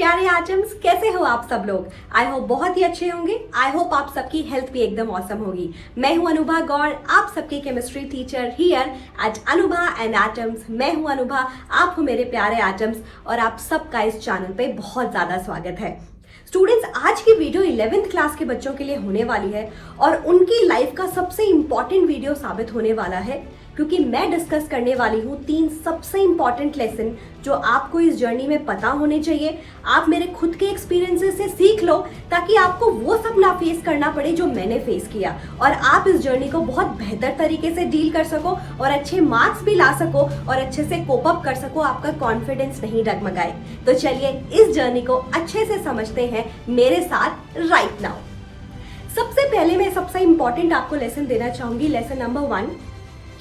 प्यारे आइटम्स, कैसे हो आप सब लोग। आई होप बहुत ही अच्छे होंगे। आई होप आप सबकी हेल्थ भी एकदम औसम होगी। मैं हूं अनुभा गौड़, आप सबकी chemistry teacher here eight Anubha and atoms. मैं हूं अनुभा, आप हो मेरे प्यारे एटम्स और आप सबका इस चैनल पे बहुत ज़्यादा स्वागत है। स्टूडेंट्स, आज की वीडियो 11th क्लास के बच्चों के लिए होने वाली है और उनकी लाइफ का सबसे इंपॉर्टेंट वीडियो साबित होने वाला है, क्योंकि मैं डिस्कस करने वाली हूँ 3 सबसे इंपॉर्टेंट लेसन जो आपको इस जर्नी में पता होने चाहिए। आप मेरे खुद के एक्सपीरियंसेस से सीख लो ताकि आपको वो सब ना फेस करना पड़े जो मैंने फेस किया और आप इस जर्नी को बहुत बेहतर तरीके से डील कर सको और अच्छे मार्क्स भी ला सको और अच्छे से कोप अप कर सको, आपका कॉन्फिडेंस नहीं डगमगाए। तो चलिए इस जर्नी को अच्छे से समझते हैं मेरे साथ राइट नाउ। सबसे पहले मैं सबसे इंपॉर्टेंट आपको लेसन देना चाहूंगी, लेसन नंबर 1।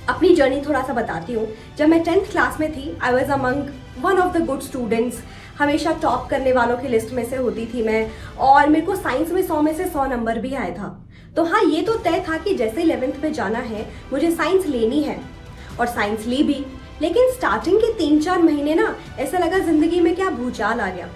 अपनी जर्नी थोड़ा सा बताती हूँ। जब मैं 10th क्लास में थी, I was among one of the good students. हमेशा टॉप करने वालों की लिस्ट में से होती थी मैं, और मेरे को साइंस में 100 में से 100 नंबर भी आया था। तो हाँ, ये तो तय था कि जैसे 11th में जाना है मुझे साइंस लेनी है, और साइंस ली भी। लेकिन स्टार्टिंग के 3-4 महीने ना ऐसा लगा जिंदगी में क्या भूचाल आ गया।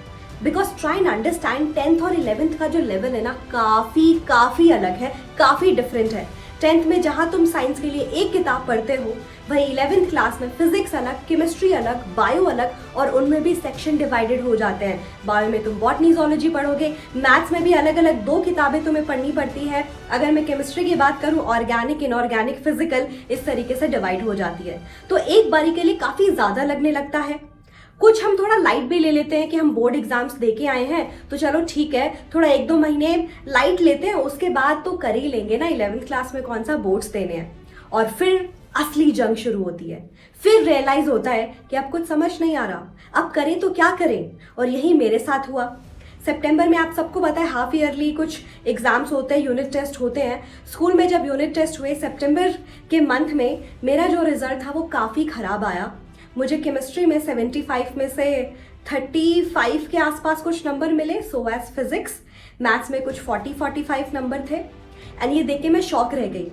Because try and understand 10th और 11th का जो लेवल है ना, काफ़ी अलग है, काफ़ी डिफरेंट है। 10th में जहाँ तुम साइंस के लिए एक किताब पढ़ते हो, वहीं 11th क्लास में फिजिक्स अलग, केमिस्ट्री अलग, बायो अलग, और उनमें भी सेक्शन डिवाइडेड हो जाते हैं। बायो में तुम बॉटनी ज़ूलॉजी पढ़ोगे, मैथ्स में भी अलग अलग 2 किताबें तुम्हें पढ़नी पड़ती है। अगर मैं केमिस्ट्री की बात करूँ, ऑर्गेनिक, इनऑर्गेनिक, फिजिकल, इस तरीके से डिवाइड हो जाती है। तो एक बारी के लिए काफ़ी ज़्यादा लगने लगता है। कुछ हम थोड़ा लाइट भी ले लेते हैं कि हम बोर्ड एग्जाम्स दे के आए हैं तो चलो ठीक है, थोड़ा 1-2 महीने लाइट लेते हैं, उसके बाद तो कर ही लेंगे ना, 11th क्लास में कौन सा बोर्ड्स देने हैं। और फिर असली जंग शुरू होती है। फिर रियलाइज होता है कि अब कुछ समझ नहीं आ रहा, अब करें तो क्या करें। और यही मेरे साथ हुआ। सितंबर में आप सबको पता है हाफ ईयरली कुछ एग्जाम्स होते हैं, यूनिट टेस्ट होते हैं। स्कूल में जब यूनिट टेस्ट हुए सितंबर के मंथ में, मेरा जो रिजल्ट था वो काफ़ी ख़राब आया। मुझे केमिस्ट्री में 75 में से 35 के आसपास कुछ नंबर मिले, सो एज फिजिक्स। मैथ्स में कुछ 40-45 नंबर थे। एंड ये देख के मैं शॉक रह गई।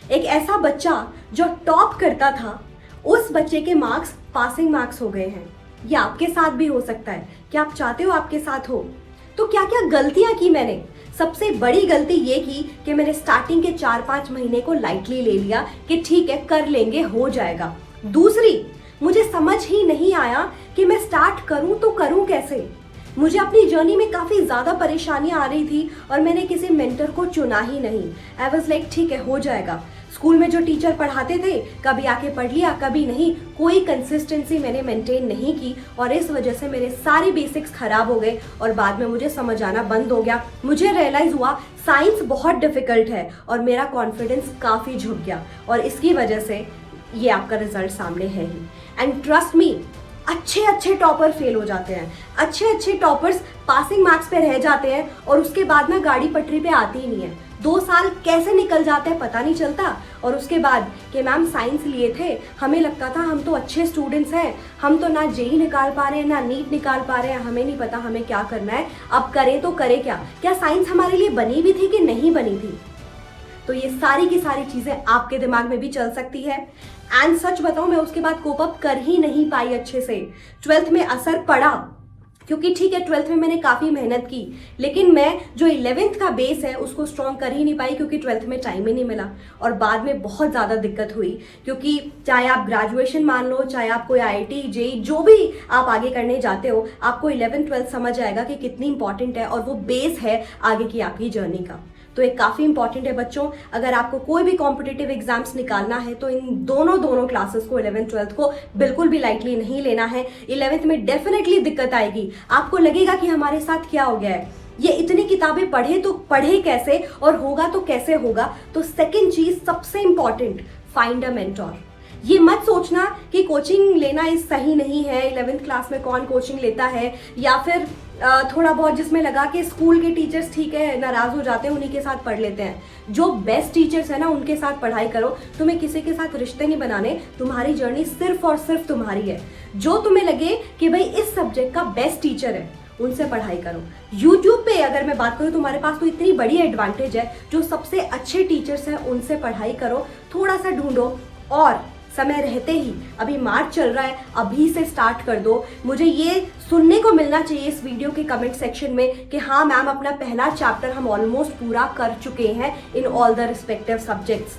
एक ऐसा बच्चा जो टॉप करता था, उस बच्चे के मार्क्स पासिंग मार्क्स हो गए हैं। ये आपके साथ भी हो सकता है। क्या आप चाहते हो आपके साथ हो? तो क्या क्या गलतियां की मैंने? सबसे बड़ी गलती ये की कि मैंने स्टार्टिंग के 4-5 महीने को लाइटली ले लिया कि ठीक है, कर लेंगे, हो जाएगा। दूसरी, मुझे समझ ही नहीं आया कि मैं स्टार्ट करूं तो करूं कैसे। मुझे अपनी जर्नी में काफ़ी ज़्यादा परेशानियां आ रही थी और मैंने किसी मेंटर को चुना ही नहीं। आई वॉज लाइक ठीक है, हो जाएगा। स्कूल में जो टीचर पढ़ाते थे, कभी आके पढ़ लिया, कभी नहीं। कोई कंसिस्टेंसी मैंने मेंटेन नहीं की और इस वजह से मेरे सारे बेसिक्स खराब हो गए और बाद में मुझे समझ आना बंद हो गया। मुझे रियलाइज हुआ साइंस बहुत डिफिकल्ट है और मेरा कॉन्फिडेंस काफ़ी झुक गया, और इसकी वजह से ये आपका रिजल्ट सामने है ही। एंड ट्रस्ट मी, अच्छे टॉपर फेल हो जाते हैं, अच्छे टॉपर्स पासिंग मार्क्स पे रह जाते हैं और उसके बाद ना गाड़ी पटरी पे आती ही नहीं है। 2 साल कैसे निकल जाते हैं पता नहीं चलता। और उसके बाद कि मैम साइंस लिए थे, हमें लगता था हम तो अच्छे स्टूडेंट्स हैं, हम तो ना जेई निकाल पा रहे हैं ना नीट निकाल पा रहे हैं, हमें नहीं पता हमें क्या करना है, अब करें तो करें क्या। क्या साइंस हमारे लिए बनी भी थी कि नहीं बनी थी? तो ये सारी की सारी चीज़ें आपके दिमाग में भी चल सकती है। एंड सच बताऊं, मैं उसके बाद कोप अप कर ही नहीं पाई अच्छे से। 12th में असर पड़ा, क्योंकि ठीक है 12th में मैंने काफ़ी मेहनत की, लेकिन मैं जो 11th का बेस है उसको स्ट्रॉन्ग कर ही नहीं पाई, क्योंकि 12th में टाइम ही नहीं मिला। और बाद में बहुत ज़्यादा दिक्कत हुई, क्योंकि चाहे आप ग्रेजुएशन मान लो, चाहे आप कोई IIT जेई जो भी आप आगे करने जाते हो, आपको 11th-12th समझ आएगा कि कितनी इंपॉर्टेंट है और वो बेस है आगे की आपकी जर्नी का। तो ये काफ़ी इंपॉर्टेंट है बच्चों। अगर आपको कोई भी कॉम्पिटिटिव एग्जाम्स निकालना है तो इन दोनों क्लासेस को, 11th-12th को बिल्कुल भी लाइटली नहीं लेना है। 11th में डेफिनेटली दिक्कत आएगी, आपको लगेगा कि हमारे साथ क्या हो गया है, ये इतनी किताबें पढ़े तो पढ़े कैसे और होगा तो कैसे होगा। तो सेकेंड चीज सबसे इंपॉर्टेंट, फाइंड अ मेंटोर। ये मत सोचना कि कोचिंग लेना इस सही नहीं है, 11th क्लास में कौन कोचिंग लेता है, या फिर थोड़ा बहुत जिसमें लगा कि स्कूल के टीचर्स ठीक है नाराज हो जाते हैं, उन्हीं के साथ पढ़ लेते हैं। जो बेस्ट टीचर्स है ना, उनके साथ पढ़ाई करो। तुम्हें किसी के साथ रिश्ते नहीं बनाने, तुम्हारी जर्नी सिर्फ और सिर्फ तुम्हारी है। जो तुम्हें लगे कि भाई इस सब्जेक्ट का बेस्ट टीचर है, उनसे पढ़ाई करो। यूट्यूब पे अगर मैं बात करूँ, तुम्हारे पास तो इतनी बड़ी एडवांटेज है, जो सबसे अच्छे टीचर्स हैं उनसे पढ़ाई करो, थोड़ा सा ढूंढो। और समय रहते ही, अभी मार्च चल रहा है, अभी से स्टार्ट कर दो। मुझे ये सुनने को मिलना चाहिए इस वीडियो के कमेंट सेक्शन में कि हाँ मैम, अपना पहला चैप्टर हम ऑलमोस्ट पूरा कर चुके हैं in all the respective subjects,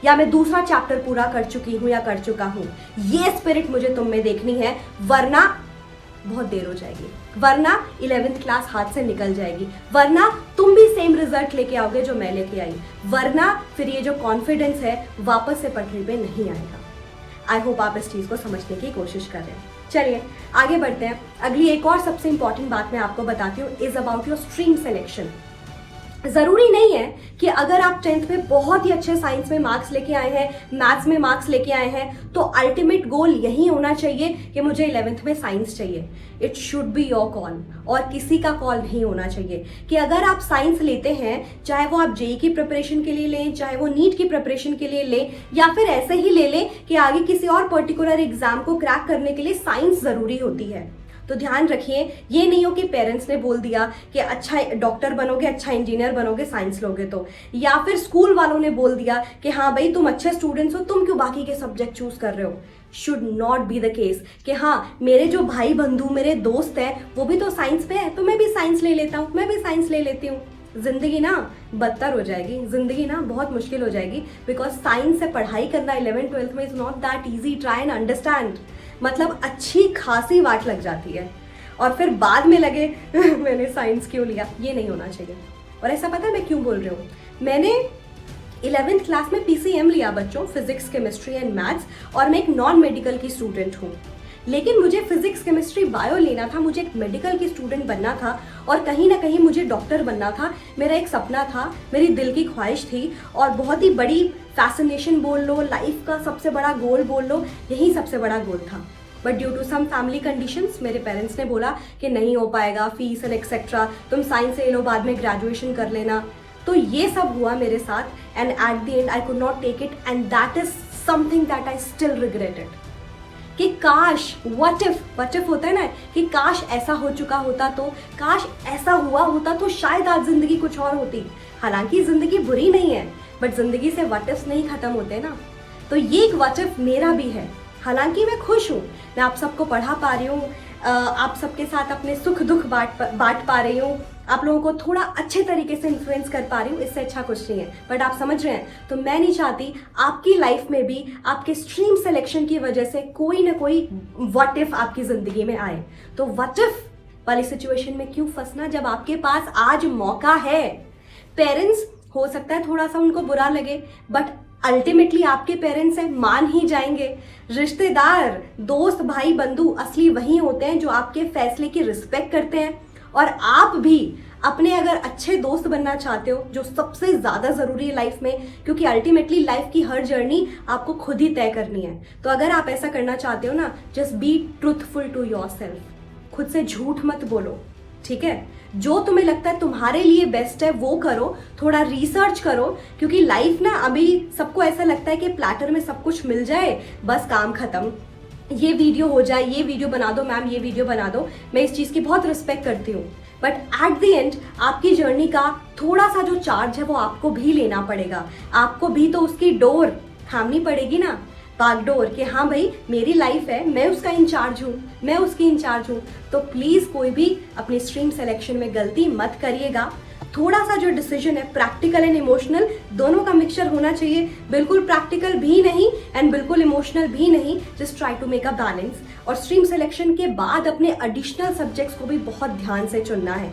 या मैं दूसरा चैप्टर पूरा कर चुकी हूँ या कर चुका हूँ। ये स्पिरिट मुझे तुम में देखनी है, वरना बहुत देर हो जाएगी, वरना 11th क्लास हाथ से निकल जाएगी, वरना तुम भी सेम रिजल्ट लेके आओगे जो मैं लेके आई, वरना फिर ये जो कॉन्फिडेंस है वापस से पटरी पे नहीं आएगा। आई होप आप इस चीज़ को समझने की कोशिश कर रहे हैं। चलिए आगे बढ़ते हैं। अगली एक और सबसे इंपॉर्टेंट बात मैं आपको बताती हूँ, is about your stream selection. ज़रूरी नहीं है कि अगर आप 10th में बहुत ही अच्छे साइंस में मार्क्स लेके आए हैं, मैथ्स में मार्क्स लेके आए हैं, तो अल्टीमेट गोल यही होना चाहिए कि मुझे 11th में साइंस चाहिए। It should be your call, और किसी का कॉल नहीं होना चाहिए कि अगर आप साइंस लेते हैं, चाहे वो आप जेईई की प्रिपरेशन के लिए लें, चाहे वो नीट की प्रिपरेशन के लिए लें, या फिर ऐसे ही ले लें कि आगे किसी और पर्टिकुलर एग्जाम को क्रैक करने के लिए साइंस ज़रूरी होती है। तो ध्यान रखिए, ये नहीं हो कि पेरेंट्स ने बोल दिया कि अच्छा डॉक्टर बनोगे, अच्छा इंजीनियर बनोगे साइंस लोगे तो, या फिर स्कूल वालों ने बोल दिया कि हाँ भाई तुम अच्छे स्टूडेंट्स हो, तुम क्यों बाकी के सब्जेक्ट चूज कर रहे हो। Should not be the case कि हाँ मेरे जो भाई बंधु, मेरे दोस्त हैं, वो भी तो साइंस पे है तो मैं भी साइंस ले लेता हूँ, मैं भी साइंस ले लेती हूँ। जिंदगी ना बदतर हो जाएगी, जिंदगी ना बहुत मुश्किल हो जाएगी, बिकॉज साइंस से पढ़ाई करना 11th 12th में is not that easy. Try and understand, मतलब अच्छी खासी वाट लग जाती है और फिर बाद में लगे मैंने साइंस क्यों लिया। ये नहीं होना चाहिए। और ऐसा पता है मैं क्यों बोल रही हूँ, मैंने 11th क्लास में PCM लिया बच्चों, फिजिक्स केमिस्ट्री एंड मैथ्स, और मैं एक नॉन मेडिकल की स्टूडेंट हूँ, लेकिन मुझे फिजिक्स केमिस्ट्री बायो लेना था, मुझे एक मेडिकल की स्टूडेंट बनना था, और कहीं ना कहीं मुझे डॉक्टर बनना था। मेरा एक सपना था, मेरी दिल की ख्वाहिश थी, और बहुत ही बड़ी फैसिनेशन बोल लो, लाइफ का सबसे बड़ा गोल बोल लो, यही सबसे बड़ा गोल था। But due to some family conditions मेरे पेरेंट्स ने बोला कि नहीं हो पाएगा, फीस एंड एक्सेट्रा, तुम साइंस ले लो, बाद में ग्रेजुएशन कर लेना। तो ये सब हुआ मेरे साथ, and at the end I could not take it, and that is something that I still regretted कि काश, व्हाट इफ होता है ना, कि काश ऐसा हो चुका होता, तो काश ऐसा हुआ होता तो शायद आज जिंदगी कुछ और होती। हालांकि जिंदगी बुरी नहीं है, बट जिंदगी से व्हाट इफ्स नहीं खत्म होते ना। तो ये एक व्हाट इफ मेरा भी है। हालांकि मैं खुश हूँ, मैं आप सबको पढ़ा पा रही हूँ, आप सबके साथ अपने सुख दुख बांट पा रही हूँ, आप लोगों को थोड़ा अच्छे तरीके से इन्फ्लुएंस कर पा रही हूँ, इससे अच्छा कुछ नहीं है। बट आप समझ रहे हैं, तो मैं नहीं चाहती आपकी लाइफ में भी आपके स्ट्रीम सिलेक्शन की वजह से कोई ना कोई व्हाट इफ आपकी जिंदगी में आए। तो व्हाट इफ वाली सिचुएशन में क्यों फंसना जब आपके पास आज मौका है। पेरेंट्स हो सकता है थोड़ा सा उनको बुरा लगे, बट अल्टीमेटली आपके पेरेंट्स हैं, मान ही जाएंगे। रिश्तेदार, दोस्त, भाई बंधु असली वही होते हैं जो आपके फैसले की रिस्पेक्ट करते हैं। और आप भी अपने अगर अच्छे दोस्त बनना चाहते हो, जो सबसे ज़्यादा ज़रूरी है लाइफ में, क्योंकि अल्टीमेटली लाइफ की हर जर्नी आपको खुद ही तय करनी है। तो अगर आप ऐसा करना चाहते हो ना, just be truthful to yourself, खुद से झूठ मत बोलो, ठीक है। जो तुम्हें लगता है तुम्हारे लिए बेस्ट है वो करो, थोड़ा रिसर्च करो, क्योंकि लाइफ ना, अभी सबको ऐसा लगता है कि प्लेटर में सब कुछ मिल जाए, बस काम खत्म, ये वीडियो हो जाए, ये वीडियो बना दो मैम, ये वीडियो बना दो। मैं इस चीज़ की बहुत रिस्पेक्ट करती हूँ, बट एट द एंड आपकी जर्नी का थोड़ा सा जो चार्ज है वो आपको भी लेना पड़ेगा। आपको भी तो उसकी डोर थामनी पड़ेगी ना, बागडोर, कि हाँ भाई मेरी लाइफ है, मैं उसका इंचार्ज हूँ, मैं उसकी इंचार्ज हूँ। तो प्लीज़ कोई भी अपनी स्ट्रीम सिलेक्शन में गलती मत करिएगा। थोड़ा सा जो डिसीजन है, प्रैक्टिकल एंड इमोशनल दोनों का मिक्सचर होना चाहिए। बिल्कुल प्रैक्टिकल भी नहीं एंड बिल्कुल इमोशनल भी नहीं, just try to make a balance. और स्ट्रीम सिलेक्शन के बाद अपने एडिशनल सब्जेक्ट्स को भी बहुत ध्यान से चुनना है।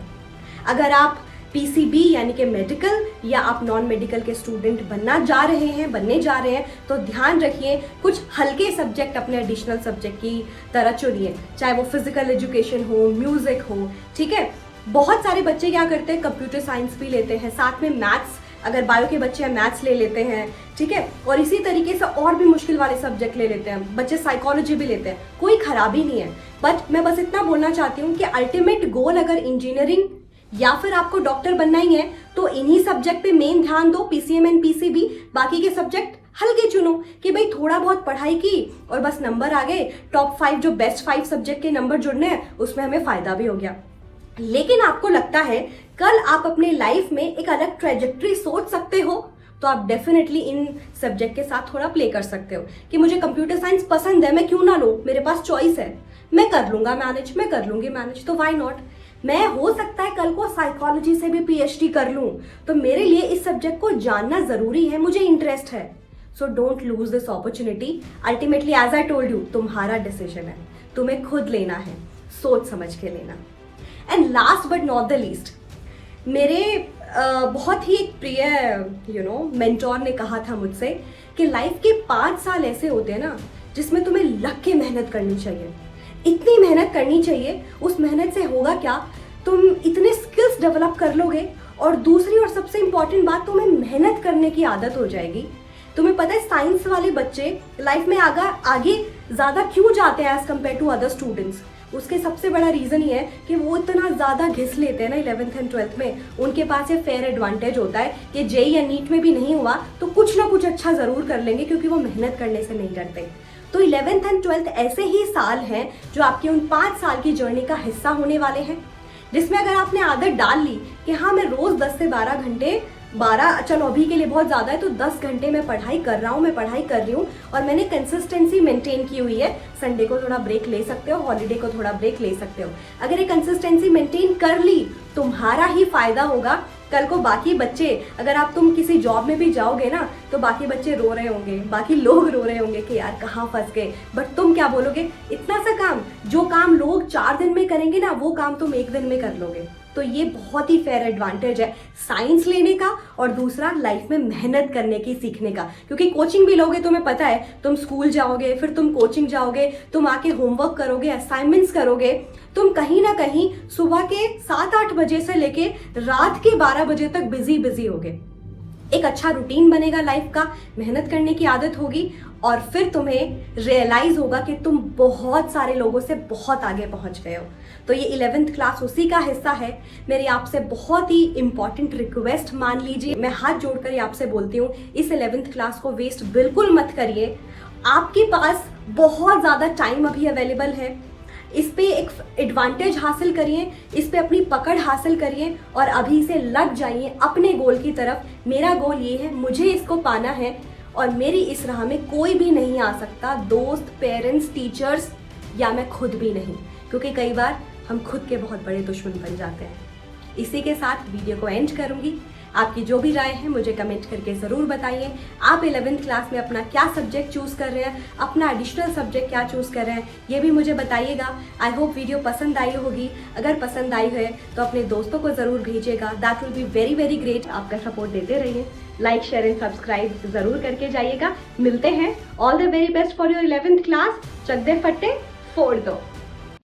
अगर आप PCB यानी कि मेडिकल या आप नॉन मेडिकल के स्टूडेंट बनने जा रहे हैं, तो ध्यान रखिए कुछ हल्के सब्जेक्ट अपने एडिशनल सब्जेक्ट की तरह चुनिए, चाहे वो फिजिकल एजुकेशन हो, म्यूजिक हो, ठीक है। बहुत सारे बच्चे क्या करते हैं, कंप्यूटर साइंस भी लेते हैं, साथ में मैथ्स, अगर बायो के बच्चे हैं मैथ्स ले लेते हैं, ठीक है। और इसी तरीके से और भी मुश्किल वाले सब्जेक्ट ले लेते हैं बच्चे, साइकोलॉजी भी लेते हैं, कोई खराबी नहीं है। बट मैं बस इतना बोलना चाहती हूँ कि अल्टीमेट गोल अगर इंजीनियरिंग या फिर आपको डॉक्टर बनना ही है, तो इन्हीं सब्जेक्ट पे मेन ध्यान दो, PCM एंड PCB। बाकी के सब्जेक्ट हल्के चुनो कि भाई थोड़ा बहुत पढ़ाई की और बस नंबर आ गए, टॉप 5 जो बेस्ट 5 सब्जेक्ट के नंबर जुड़ने हैं, उसमें हमें फायदा भी हो गया। लेकिन आपको लगता है कल आप अपने लाइफ में एक अलग ट्रेजेक्ट्री सोच सकते हो, तो आप डेफिनेटली इन सब्जेक्ट के साथ थोड़ा प्ले कर सकते हो कि मुझे कंप्यूटर साइंस पसंद है, मैं क्यों ना लूँ, मेरे पास चॉइस है, मैं कर लूंगा मैनेज, मैं कर लूंगी मैनेज, तो व्हाई नॉट। मैं हो सकता है कल को साइकोलॉजी से भी पीएचडी कर लूं, तो मेरे लिए इस सब्जेक्ट को जानना जरूरी है, मुझे इंटरेस्ट है। So don't lose this opportunity. Ultimately as I told you, तुम्हारा डिसीजन है, तुम्हें खुद लेना है, सोच समझ के लेना। And last but not the least, मेरे बहुत ही एक प्रिय मेंटोर ने कहा था मुझसे कि लाइफ के 5 साल ऐसे होते हैं ना जिसमें तुम्हें लग के मेहनत करनी चाहिए, इतनी मेहनत करनी चाहिए। उस मेहनत से होगा क्या, तुम इतने स्किल्स डेवलप कर लोगे, और दूसरी और सबसे इंपॉर्टेंट बात, तुम्हें मेहनत करने की आदत हो जाएगी। तुम्हें पता है साइंस वाले बच्चे लाइफ में आगे ज़्यादा क्यों जाते हैं as compare to other students? उसके सबसे बड़ा रीज़न ये है कि वो इतना ज़्यादा घिस लेते हैं ना 11th एंड 12th में। उनके पास ये फेयर एडवांटेज होता है कि जेई या नीट में भी नहीं हुआ तो कुछ ना कुछ अच्छा ज़रूर कर लेंगे, क्योंकि वो मेहनत करने से नहीं डरते। तो 11th एंड 12th ऐसे ही साल हैं जो आपके उन 5 साल की जर्नी का हिस्सा होने वाले हैं, जिसमें अगर आपने आदत डाल ली कि हाँ मैं रोज़ 10 से 12 घंटे, 12 चलो अभी के लिए बहुत ज़्यादा है तो 10 घंटे मैं पढ़ाई कर रहा हूँ, मैं पढ़ाई कर रही हूँ, और मैंने कंसिस्टेंसी मेंटेन की हुई है। संडे को थोड़ा ब्रेक ले सकते हो, हॉलीडे को थोड़ा ब्रेक ले सकते हो। अगर ये कंसिस्टेंसी मेंटेन कर ली, तुम्हारा ही फायदा होगा। कल को बाकी बच्चे, अगर तुम किसी जॉब में भी जाओगे ना, तो बाकी बच्चे रो रहे होंगे, बाकी लोग रो रहे होंगे कि यार कहाँ फंस गए, बट तुम क्या बोलोगे, इतना सा काम, जो काम लोग 4 दिन में करेंगे ना, वो काम तुम 1 दिन में कर लोगे। तो ये बहुत ही फेयर एडवांटेज है साइंस लेने का, और दूसरा लाइफ में मेहनत करने की सीखने का। क्योंकि कोचिंग भी लोगे, तुम्हें पता है, तुम स्कूल जाओगे, फिर तुम कोचिंग जाओगे, तुम आके होमवर्क करोगे, असाइनमेंट्स करोगे, तुम कहीं ना कहीं सुबह के 7-8 बजे से लेके रात के 12 बजे तक बिजी होगे। एक अच्छा रूटीन बनेगा लाइफ का, मेहनत करने की आदत होगी, और फिर तुम्हें रियलाइज होगा कि तुम बहुत सारे लोगों से बहुत आगे पहुंच गए हो। तो ये 11th क्लास उसी का हिस्सा है। मेरी आपसे बहुत ही इंपॉर्टेंट रिक्वेस्ट मान लीजिए, मैं हाथ जोड़कर ये आपसे बोलती हूँ, इस 11th क्लास को वेस्ट बिल्कुल मत करिए। आपके पास बहुत ज़्यादा टाइम अभी अवेलेबल है, इस पे एक एडवांटेज हासिल करिए, इस पे अपनी पकड़ हासिल करिए, और अभी से लग जाइए अपने गोल की तरफ। मेरा गोल ये है, मुझे इसको पाना है, और मेरी इस राह में कोई भी नहीं आ सकता, दोस्त, पेरेंट्स, टीचर्स, या मैं खुद भी नहीं, क्योंकि कई बार हम खुद के बहुत बड़े दुश्मन बन जाते हैं। इसी के साथ वीडियो को एंड करूंगी। आपकी जो भी राय है मुझे कमेंट करके ज़रूर बताइए। आप 11th क्लास में अपना क्या सब्जेक्ट चूज़ कर रहे हैं, अपना एडिशनल सब्जेक्ट क्या चूज़ कर रहे हैं, ये भी मुझे बताइएगा। आई होप वीडियो पसंद आई होगी। अगर पसंद आई है तो अपने दोस्तों को ज़रूर भेजिएगा, that will be very very great. आपका सपोर्ट देते रहिए, लाइक शेयर एंड सब्सक्राइब ज़रूर करके जाइएगा। मिलते हैं, all the very best for your 11th class. चक दे फट्टे फोड़ दो।